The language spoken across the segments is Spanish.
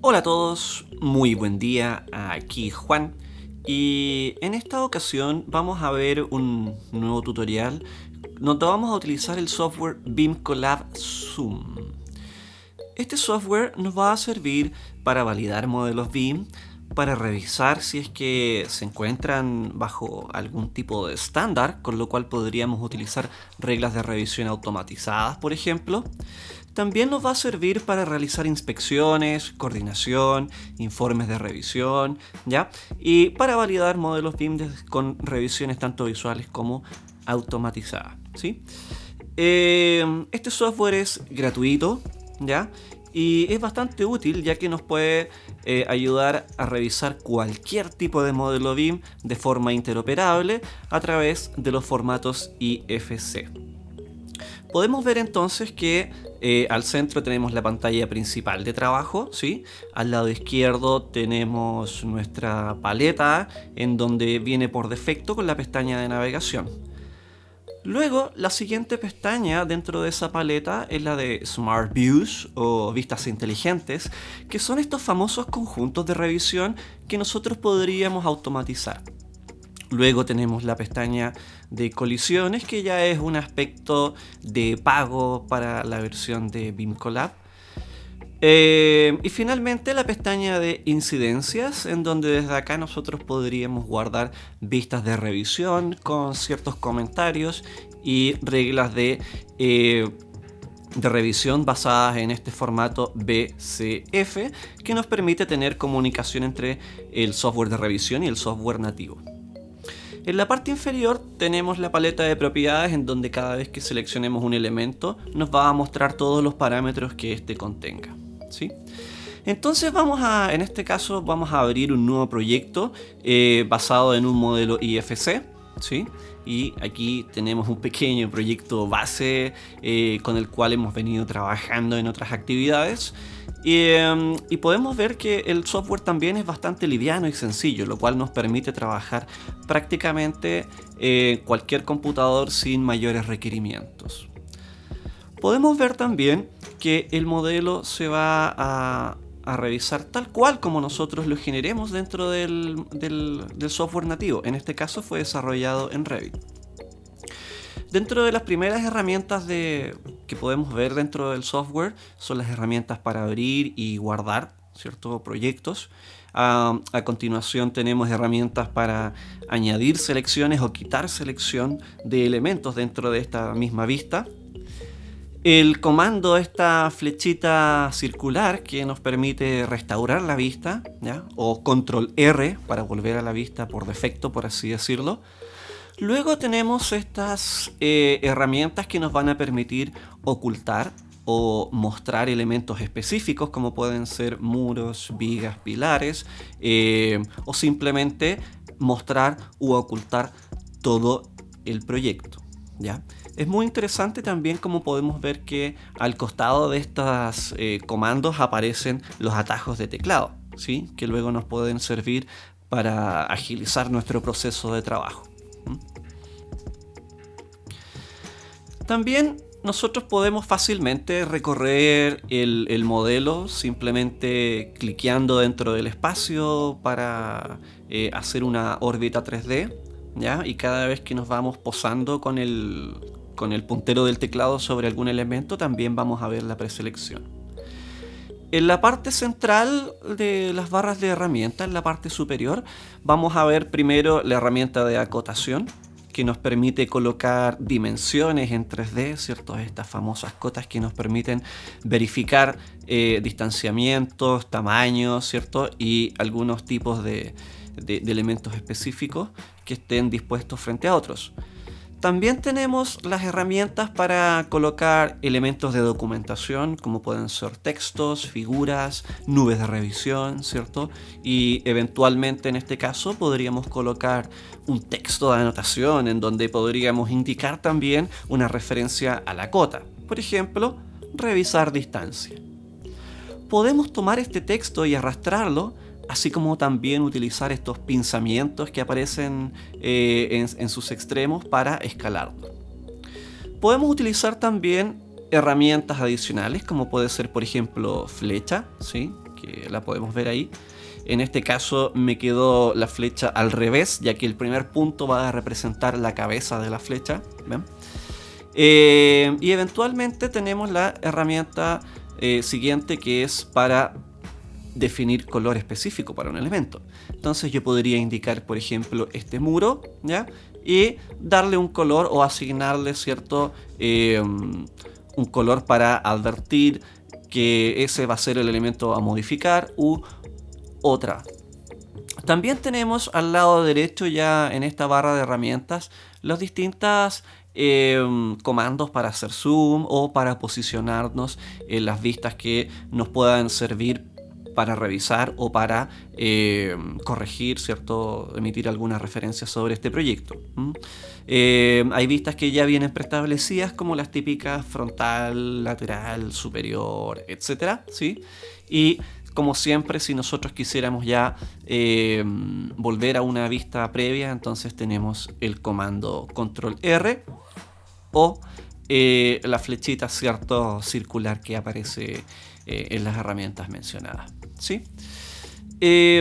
Hola a todos, muy buen día, aquí Juan y en esta ocasión vamos a ver un nuevo tutorial donde vamos a utilizar el software BIM Collab Zoom. Este software nos va a servir para validar modelos BIM, para revisar si es que se encuentran bajo algún tipo de estándar, con lo cual podríamos utilizar reglas de revisión automatizadas, por ejemplo. También nos va a servir para realizar inspecciones, coordinación, informes de revisión, ¿ya? Y para validar modelos BIM con revisiones tanto visuales como automatizadas, ¿sí? Este software es gratuito, ¿ya? Y es bastante útil ya que nos puede ayudar a revisar cualquier tipo de modelo BIM de forma interoperable a través de los formatos IFC. Podemos ver entonces que al centro tenemos la pantalla principal de trabajo, ¿sí? Al lado izquierdo tenemos nuestra paleta en donde viene por defecto con la pestaña de navegación. Luego, la siguiente pestaña dentro de esa paleta es la de Smart Views o vistas inteligentes, que son estos famosos conjuntos de revisión que nosotros podríamos automatizar. Luego tenemos la pestaña de colisiones, que ya es un aspecto de pago para la versión de BIM Collab. Y finalmente la pestaña de incidencias, en donde desde acá nosotros podríamos guardar vistas de revisión con ciertos comentarios y reglas de revisión basadas en este formato BCF, que nos permite tener comunicación entre el software de revisión y el software nativo. En la parte inferior tenemos la paleta de propiedades, en donde cada vez que seleccionemos un elemento nos va a mostrar todos los parámetros que éste contenga, ¿sí? Entonces en este caso vamos a abrir un nuevo proyecto basado en un modelo IFC, ¿sí? Y aquí tenemos un pequeño proyecto base con el cual hemos venido trabajando en otras actividades. Y podemos ver que el software también es bastante liviano y sencillo, lo cual nos permite trabajar prácticamente cualquier computador sin mayores requerimientos. Podemos ver también que el modelo se va a revisar tal cual como nosotros lo generemos dentro del software nativo. En este caso fue desarrollado en Revit. Dentro de las primeras herramientas que podemos ver dentro del software son las herramientas para abrir y guardar ciertos proyectos. A continuación tenemos herramientas para añadir selecciones o quitar selección de elementos dentro de esta misma vista. El comando, esta flechita circular que nos permite restaurar la vista, ¿ya? O control R para volver a la vista por defecto, por así decirlo. Luego tenemos estas herramientas que nos van a permitir ocultar o mostrar elementos específicos, como pueden ser muros, vigas, pilares, o simplemente mostrar u ocultar todo el proyecto, ¿ya? Es muy interesante también como podemos ver que al costado de estos comandos aparecen los atajos de teclado, ¿sí? Que luego nos pueden servir para agilizar nuestro proceso de trabajo. También nosotros podemos fácilmente recorrer el modelo simplemente cliqueando dentro del espacio para hacer una órbita 3D, ¿ya? Y cada vez que nos vamos posando con el puntero del teclado sobre algún elemento, también vamos a ver la preselección. En la parte central de las barras de herramientas, en la parte superior, vamos a ver primero la herramienta de acotación, que nos permite colocar dimensiones en 3D, ¿cierto? Estas famosas cotas que nos permiten verificar distanciamientos, tamaños, ¿cierto? Y algunos tipos de elementos específicos que estén dispuestos frente a otros. También tenemos las herramientas para colocar elementos de documentación, como pueden ser textos, figuras, nubes de revisión, ¿cierto? Y eventualmente en este caso podríamos colocar un texto de anotación en donde podríamos indicar también una referencia a la cota. Por ejemplo, revisar distancia. Podemos tomar este texto y arrastrarlo, así como también utilizar estos pinzamientos que aparecen en sus extremos para escalarlo. Podemos utilizar también herramientas adicionales, como puede ser por ejemplo flecha, ¿sí? que la podemos ver ahí. En este caso me quedó la flecha al revés, ya que el primer punto va a representar la cabeza de la flecha. ¿Ven? Y eventualmente tenemos la herramienta siguiente, que es para definir color específico para un elemento. Entonces yo podría indicar, por ejemplo, este muro, ¿ya? Y darle un color o asignarle cierto un color para advertir que ese va a ser el elemento a modificar u otra. También tenemos al lado derecho, ya en esta barra de herramientas, los distintos comandos para hacer zoom o para posicionarnos en las vistas que nos puedan servir para revisar o para corregir, ¿cierto? Emitir alguna referencia sobre este proyecto. Hay vistas que ya vienen preestablecidas, como las típicas frontal, lateral, superior, etc. ¿Sí? Y como siempre, si nosotros quisiéramos ya volver a una vista previa, entonces tenemos el comando control R o la flechita, ¿cierto?, circular que aparece en las herramientas mencionadas. ¿Sí?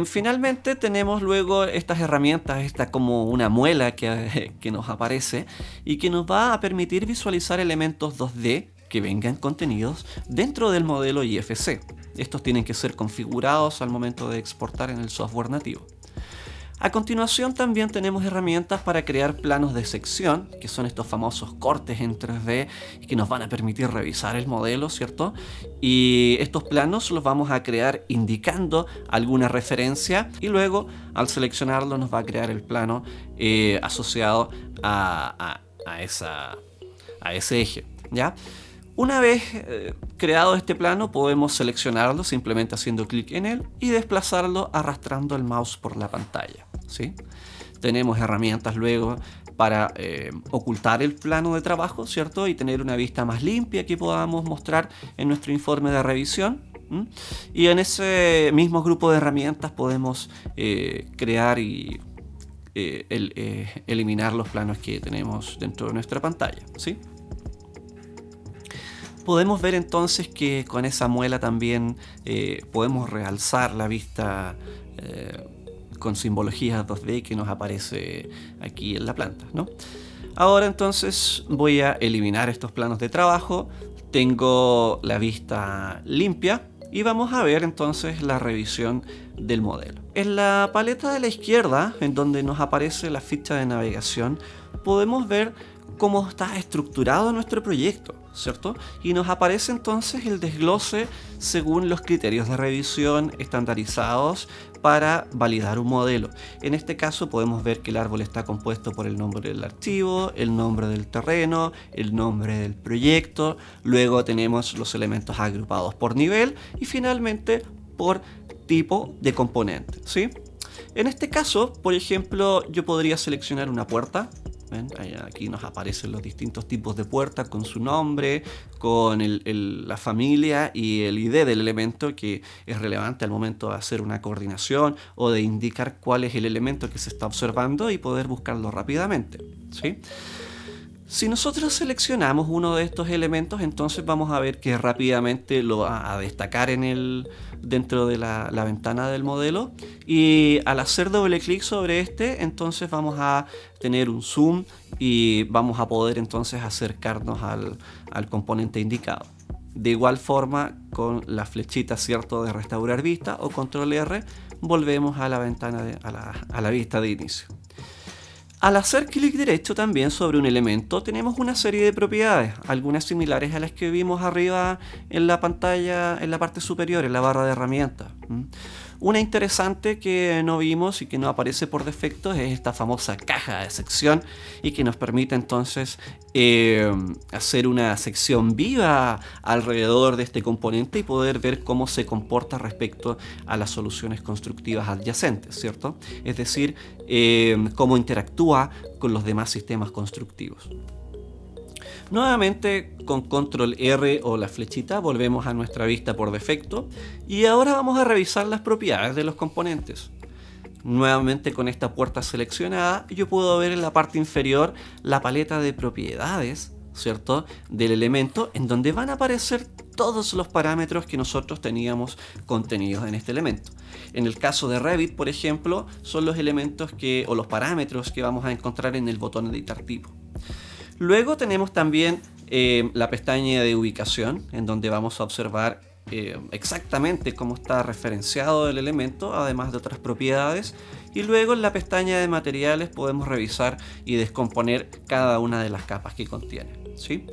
Finalmente tenemos luego estas herramientas, esta como una muela que nos aparece y que nos va a permitir visualizar elementos 2D que vengan contenidos dentro del modelo IFC. Estos tienen que ser configurados al momento de exportar en el software nativo. A continuación también tenemos herramientas para crear planos de sección, que son estos famosos cortes en 3D que nos van a permitir revisar el modelo, ¿cierto? Y estos planos los vamos a crear indicando alguna referencia y luego al seleccionarlo nos va a crear el plano asociado a ese eje, ¿ya? Una vez creado este plano, podemos seleccionarlo simplemente haciendo clic en él y desplazarlo arrastrando el mouse por la pantalla, ¿sí? Tenemos herramientas luego para ocultar el plano de trabajo, ¿cierto? Y tener una vista más limpia que podamos mostrar en nuestro informe de revisión. Y en ese mismo grupo de herramientas podemos crear y eliminar los planos que tenemos dentro de nuestra pantalla, ¿sí? Podemos ver entonces que con esa muela también podemos realzar la vista con simbologías 2D que nos aparece aquí en la planta, ¿no? Ahora entonces voy a eliminar estos planos de trabajo. Tengo la vista limpia y vamos a ver entonces la revisión del modelo. En la paleta de la izquierda, en donde nos aparece la ficha de navegación, podemos ver cómo está estructurado nuestro proyecto, ¿cierto? Y nos aparece entonces el desglose según los criterios de revisión estandarizados para validar un modelo. En este caso podemos ver que el árbol está compuesto por el nombre del archivo, el nombre del terreno, el nombre del proyecto, luego tenemos los elementos agrupados por nivel y finalmente por tipo de componente, ¿sí? En este caso, por ejemplo, yo podría seleccionar una puerta. ¿Ven? Aquí nos aparecen los distintos tipos de puerta con su nombre, con la familia y el ID del elemento, que es relevante al momento de hacer una coordinación o de indicar cuál es el elemento que se está observando y poder buscarlo rápidamente, ¿sí? Si nosotros seleccionamos uno de estos elementos, entonces vamos a ver que rápidamente lo va a destacar dentro de la ventana del modelo, y al hacer doble clic sobre este, entonces vamos a tener un zoom y vamos a poder entonces acercarnos al componente indicado. De igual forma, con la flechita, ¿cierto?, de restaurar vista o control R, volvemos a la ventana a la vista de inicio. Al hacer clic derecho también sobre un elemento tenemos una serie de propiedades, algunas similares a las que vimos arriba en la pantalla, en la parte superior, en la barra de herramientas. Una interesante que no vimos y que no aparece por defecto es esta famosa caja de sección, y que nos permite entonces hacer una sección viva alrededor de este componente y poder ver cómo se comporta respecto a las soluciones constructivas adyacentes, ¿cierto? Es decir, cómo interactúa con los demás sistemas constructivos. Nuevamente con control R o la flechita volvemos a nuestra vista por defecto y ahora vamos a revisar las propiedades de los componentes. Nuevamente con esta puerta seleccionada yo puedo ver en la parte inferior la paleta de propiedades, ¿cierto?, del elemento, en donde van a aparecer todos los parámetros que nosotros teníamos contenidos en este elemento. En el caso de Revit, por ejemplo, son los elementos o los parámetros que vamos a encontrar en el botón editar tipo. Luego tenemos también la pestaña de ubicación, en donde vamos a observar exactamente cómo está referenciado el elemento, además de otras propiedades. Y luego en la pestaña de materiales podemos revisar y descomponer cada una de las capas que contiene, ¿sí?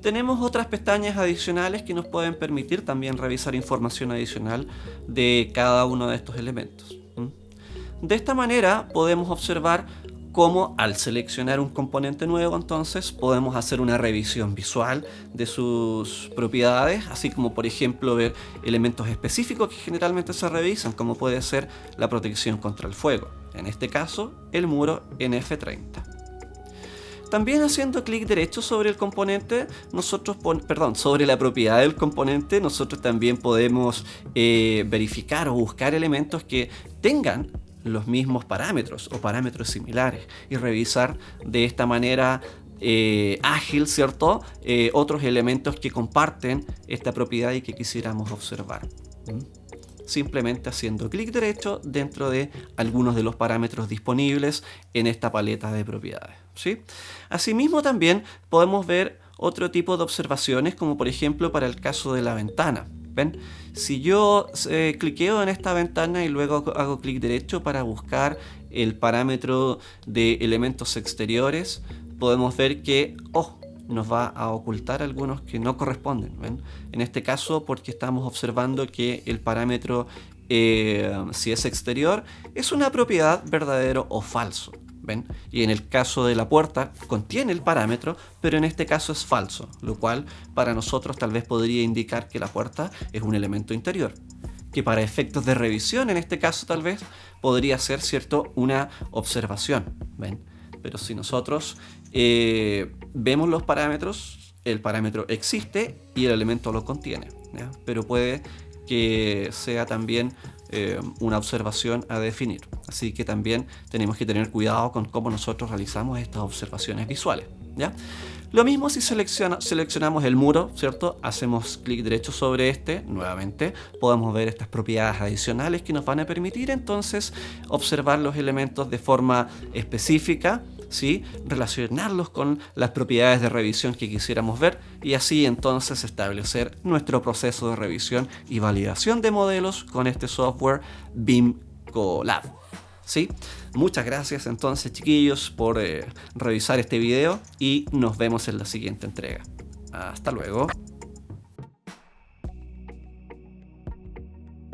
Tenemos otras pestañas adicionales que nos pueden permitir también revisar información adicional de cada uno de estos elementos. De esta manera podemos observar cómo al seleccionar un componente nuevo, entonces podemos hacer una revisión visual de sus propiedades, así como por ejemplo ver elementos específicos que generalmente se revisan, como puede ser la protección contra el fuego, en este caso el muro NF30. También haciendo clic derecho sobre el componente, sobre la propiedad del componente, nosotros también podemos verificar o buscar elementos que tengan los mismos parámetros o parámetros similares y revisar de esta manera ágil, ¿cierto? Otros elementos que comparten esta propiedad y que quisiéramos observar. Simplemente haciendo clic derecho dentro de algunos de los parámetros disponibles en esta paleta de propiedades, ¿sí? Asimismo también podemos ver otro tipo de observaciones, como por ejemplo para el caso de la ventana. ¿Ven? Si yo cliqueo en esta ventana y luego hago clic derecho para buscar el parámetro de elementos exteriores, podemos ver que nos va a ocultar algunos que no corresponden. ¿Ven? En este caso, porque estamos observando que el parámetro, si es exterior, es una propiedad verdadero o falso. ¿Ven? Y en el caso de la puerta contiene el parámetro, pero en este caso es falso, lo cual para nosotros tal vez podría indicar que la puerta es un elemento interior, que para efectos de revisión en este caso tal vez podría ser, ¿cierto?, una observación. ¿Ven? Pero si nosotros vemos los parámetros, el parámetro existe y el elemento lo contiene, ¿ya? Pero puede que sea también una observación a definir. Así que también tenemos que tener cuidado con cómo nosotros realizamos estas observaciones visuales, ¿ya? Lo mismo si seleccionamos el muro, ¿cierto? Hacemos clic derecho sobre este, nuevamente podemos ver estas propiedades adicionales que nos van a permitir entonces observar los elementos de forma específica, ¿sí? Relacionarlos con las propiedades de revisión que quisiéramos ver y así entonces establecer nuestro proceso de revisión y validación de modelos con este software BIM Colab. ¿Sí? Muchas gracias entonces, chiquillos, por revisar este video y nos vemos en la siguiente entrega. Hasta luego.